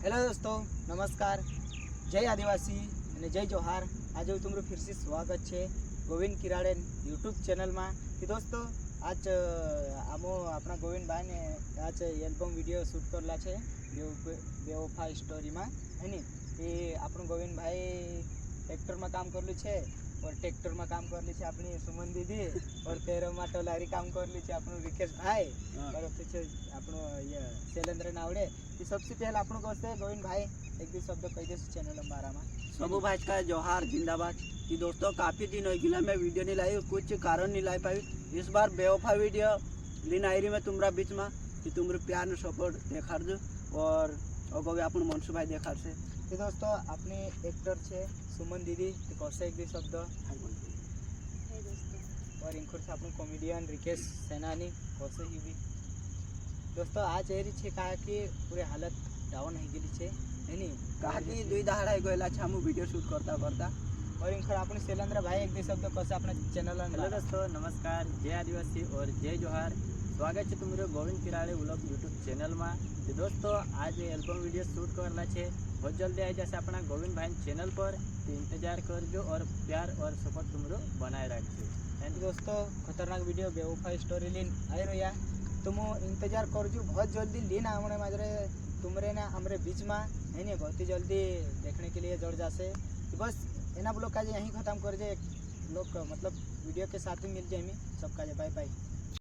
Hello दोस्तों, नमस्कार। जय आदिवासी અને જય જોહાર। આજે તમારું ફિરથી સ્વાગત છે ગોવિંદ કિરાડે યુટ્યુબ ચેનલમાં। કે દોસ્તો આજ આમો આપણા ગોવિંદભાઈને આજ એલ્બમ વિડીયો શૂટ કરેલા છે બેવફા સ્ટોરીમાં એની એ આપણું ગોવિંદભાઈ ટ્રેક્ટરમાં કામ કરેલું છે और ट्रैक्टर में काम कर ली अपनी सुमन दीदी और तेरह में टोलारी काम कर ली अपन विकेश भाई और पीछे अपन ये शैलेंद्र नावड़े। ये सबसे पहले अपन को गोविंद भाई एक भी शब्द कह दे चैनल बारा में। सबू भाई का जोहार जिंदाबाद। कि दोस्तों काफ़ी दिन हो गया मैं वीडियो नहीं लाई, कुछ कारण नहीं लाई पाई। इस बार बेवफा वीडियो लीन आई रही मैं तुम्हारा बीच में कि तुम्हारे प्यार ने सपोर्ट देखा दो और अगो अपन मनसू भाई देखा से। तो दोस्तों अपनी एक्टर छे सुमन दीदी तो कौसे एक भी शब्द और इनखुर से अपन कॉमेडियन रिकेश सेनानी कौसे ही भी। दोस्तों आज ए रही है कहा कि पूरी हालत डाउन हो गई है नहीं कहा कि दुई दहाड़ा गएला छे हम वीडियो शूट करता करता और इनखुर अपन शैलेंद्र भाई एक भी शब्द कौसे अपने चैनल। हेलो दोस्तों, नमस्कार, जय आदिवासी और जय जोहार। स्वागत है तुम्हारे Govind Kirade vlog YouTube channel में। तो दोस्तों आज एल्बम वीडियो शूट करला है, बहुत जल्दी आई जैसे अपना गोविंद भाई चैनल पर। तो इंतजार करजो और प्यार और सपोर्ट तुम्हारो बनाए रखो। एंड दोस्तों खतरनाक वीडियो बेवफा स्टोरी लीन आई रहा तुम इंतजार करजो, बहुत जल्दी लीन आने माजरे तुमरे ना हमारे बीच में है नहीं बहुत ही जल्दी देखने के लिए जड़ जासे। तो बस एना ब्लॉग का यहीं ख़त्म कर जाए लोग मतलब वीडियो के साथ ही मिल जाए सबका बाय बाय।